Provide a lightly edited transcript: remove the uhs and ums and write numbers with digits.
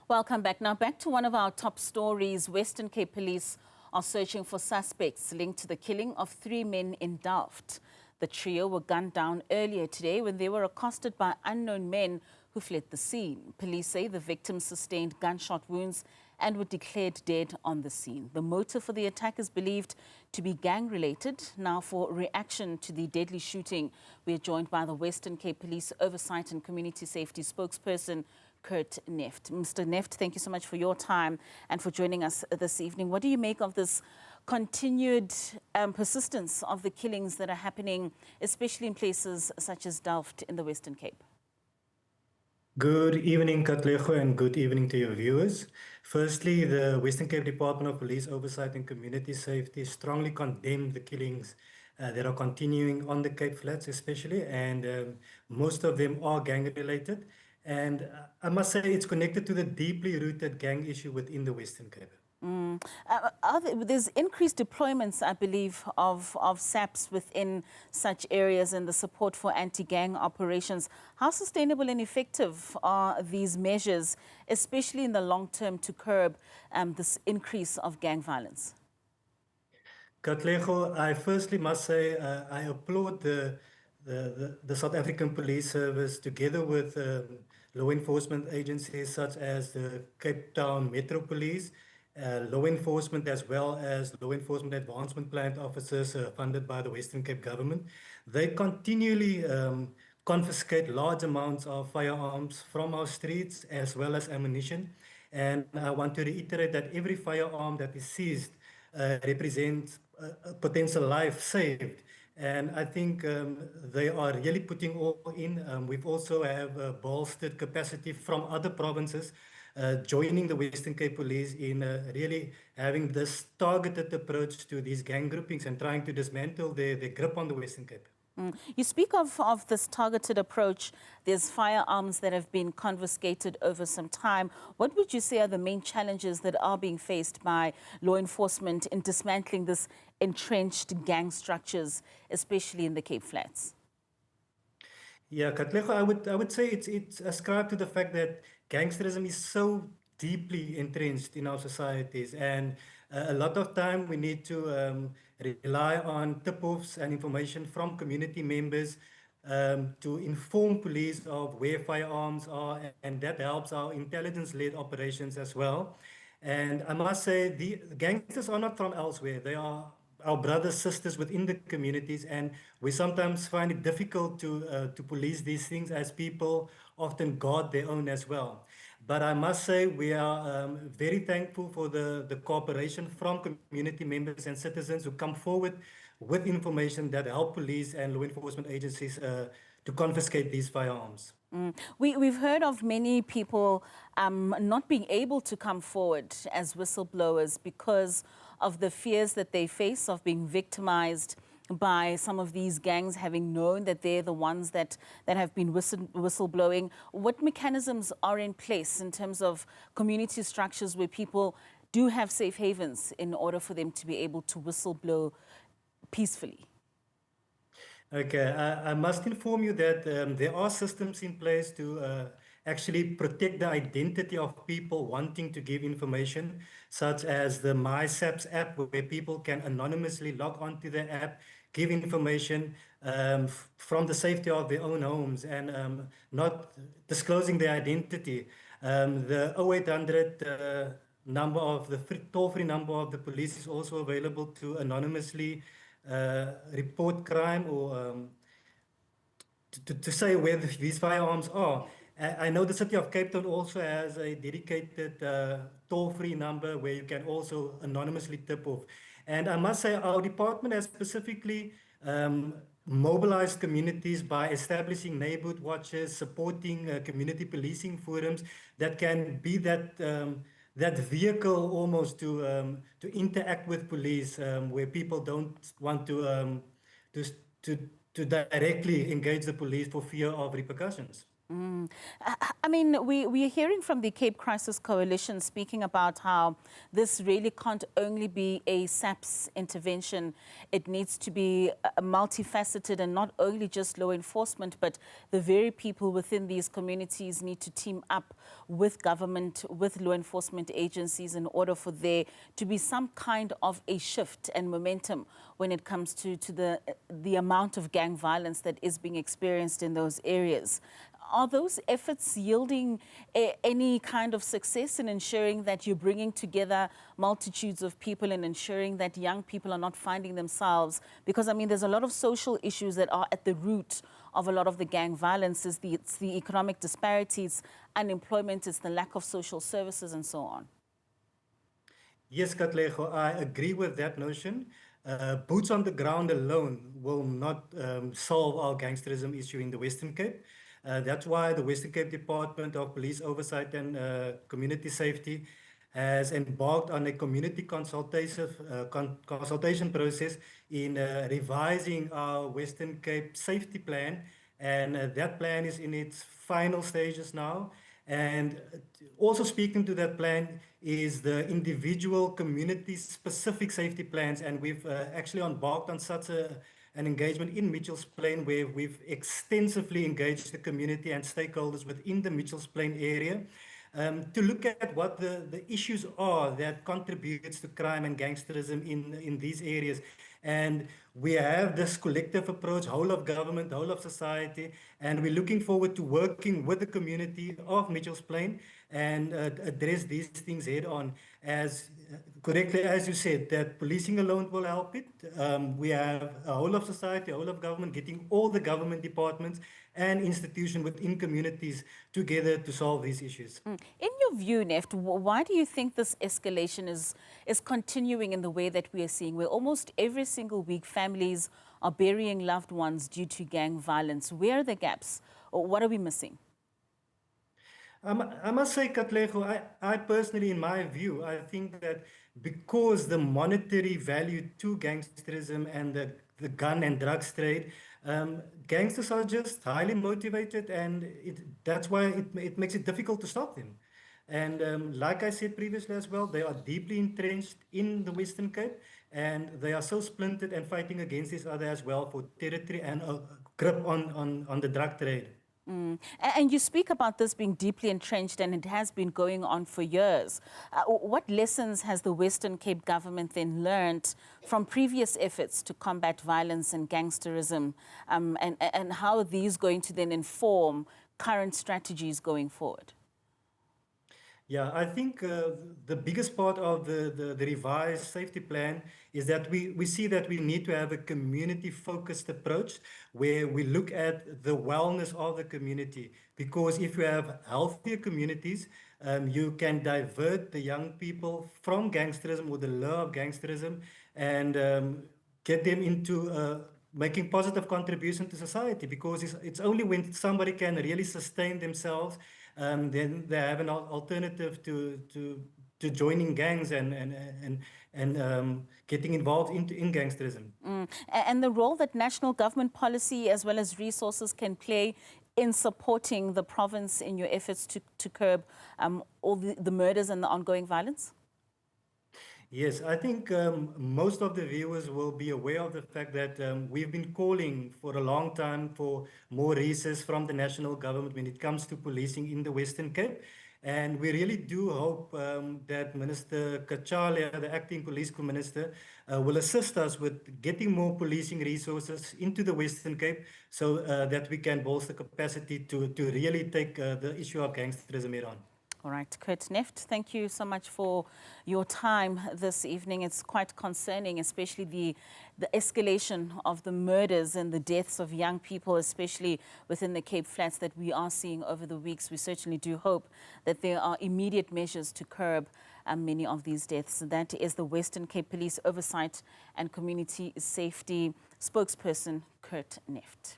Welcome back. Now back to one of our top stories. Western Cape Police are searching for suspects linked to the killing of 3 men in Delft. The trio were gunned down earlier today when they were accosted by unknown men who fled the scene. Police say the victims sustained gunshot wounds and were declared dead on the scene. The motive for the attack is believed to be gang-related. Now, for reaction to the deadly shooting, we are joined by the Western Cape Police Oversight and Community Safety spokesperson, Nefdt. Mr. Nefdt, thank you so much for your time and for joining us this evening. What do you make of this continued persistence of the killings that are happening, especially in places such as Delft in the Western Cape? Good evening, Katlego, and good evening to your viewers. Firstly, the Western Cape Department of Police Oversight and Community Safety strongly condemn the killings that are continuing on the Cape Flats especially, and most of them are gang-related. And I must say it's connected to the deeply rooted gang issue within the Western Cape. There's increased deployments, I believe, of SAPs within such areas and the support for anti-gang operations. How sustainable and effective are these measures, especially in the long term, to curb this increase of gang violence? Katlego, I firstly must say I applaud the South African Police Service together with law enforcement agencies such as the Cape Town Metro Police, law enforcement as well as law enforcement advancement plan officers funded by the Western Cape government. They continually confiscate large amounts of firearms from our streets as well as ammunition. And I want to reiterate that every firearm that is seized represents a potential life saved. And I think they are really putting all in. We've also have bolstered capacity from other provinces joining the Western Cape Police in really having this targeted approach to these gang groupings and trying to dismantle their grip on the Western Cape. You speak of this targeted approach. There's firearms that have been confiscated over some time. What would you say are the main challenges that are being faced by law enforcement in dismantling this entrenched gang structures, especially in the Cape Flats? Yeah, Katlego, I would say it's ascribed to the fact that gangsterism is so deeply entrenched in our societies, and a lot of time we need to rely on tip-offs and information from community members to inform police of where firearms are, and that helps our intelligence-led operations as well. And I must say, the gangsters are not from elsewhere. They are our brothers, sisters within the communities, and we sometimes find it difficult to police these things as people often guard their own as well. But I must say we are very thankful for the cooperation from community members and citizens who come forward with information that help police and law enforcement agencies to confiscate these firearms. We've heard of many people not being able to come forward as whistleblowers because of the fears that they face of being victimized by some of these gangs, having known that they're the ones that have been whistleblowing. What mechanisms are in place in terms of community structures where people do have safe havens in order for them to be able to whistleblow peacefully? Okay, I must inform you that there are systems in place to actually protect the identity of people wanting to give information, such as the MySaps app, where people can anonymously log onto the app, give information from the safety of their own homes and not disclosing their identity. The 0800 number of the toll-free number of the police is also available to anonymously report crime or to say where these firearms are. I know the city of Cape Town also has a dedicated toll-free number where you can also anonymously tip off. And I must say our department has specifically mobilized communities by establishing neighborhood watches, supporting community policing forums that can be that vehicle almost to interact with police where people don't want to directly engage the police for fear of repercussions. I mean, we're hearing from the Cape Crisis Coalition speaking about how this really can't only be a SAPS intervention. It needs to be multifaceted, and not only just law enforcement, but the very people within these communities need to team up with government, with law enforcement agencies, in order for there to be some kind of a shift and momentum when it comes to the amount of gang violence that is being experienced in those areas. Are those efforts yielding any kind of success in ensuring that you're bringing together multitudes of people and ensuring that young people are not finding themselves? Because, I mean, there's a lot of social issues that are at the root of a lot of the gang violence. It's the economic disparities, unemployment, it's the lack of social services and so on. Yes, Katlego, I agree with that notion. Boots on the ground alone will not solve our gangsterism issue in the Western Cape. That's why the Western Cape Department of Police Oversight and Community Safety has embarked on a community consultation process in revising our Western Cape safety plan. And that plan is in its final stages now. And also speaking to that plan is the individual community-specific safety plans. And we've actually embarked on such an engagement in Mitchell's Plain, where we've extensively engaged the community and stakeholders within the Mitchell's Plain area to look at what the issues are that contributes to crime and gangsterism in these areas. And we have this collective approach, whole of government, whole of society, and we're looking forward to working with the community of Mitchell's Plain and address these things head on. As correctly as you said, that policing alone will help it. We have a whole of society, a whole of government, getting all the government departments and institutions within communities together to solve these issues. In your view, Nefdt, why do you think this escalation is continuing in the way that we are seeing, where almost every single week families are burying loved ones due to gang violence? Where are the gaps, or what are we missing? I must say, Katlego, I personally, in my view, I think that because the monetary value to gangsterism and the gun and drugs trade, gangsters are just highly motivated, and that's why it makes it difficult to stop them. And like I said previously as well, they are deeply entrenched in the Western Cape, and they are so splintered and fighting against each other as well for territory and a grip on the drug trade. And you speak about this being deeply entrenched, and it has been going on for years. What lessons has the Western Cape government then learned from previous efforts to combat violence and gangsterism, and how are these going to then inform current strategies going forward? Yeah, I think the biggest part of the revised safety plan is that we see that we need to have a community-focused approach where we look at the wellness of the community. Because if you have healthier communities, you can divert the young people from gangsterism or the lure of gangsterism and get them into making positive contribution to society. Because it's only when somebody can really sustain themselves then they have an alternative to joining gangs and getting involved in gangsterism. And the role that national government policy as well as resources can play in supporting the province in your efforts to curb all the murders and the ongoing violence? Yes, I think most of the viewers will be aware of the fact that we've been calling for a long time for more resources from the national government when it comes to policing in the Western Cape. And we really do hope that Minister Kachalia, the acting police minister, will assist us with getting more policing resources into the Western Cape so that we can bolster capacity to really take the issue of gangsterism head on. All right, Kurt Nefdt, thank you so much for your time this evening. It's quite concerning, especially the escalation of the murders and the deaths of young people, especially within the Cape Flats that we are seeing over the weeks. We certainly do hope that there are immediate measures to curb many of these deaths. That is the Western Cape Police Oversight and Community Safety spokesperson, Kurt Nefdt.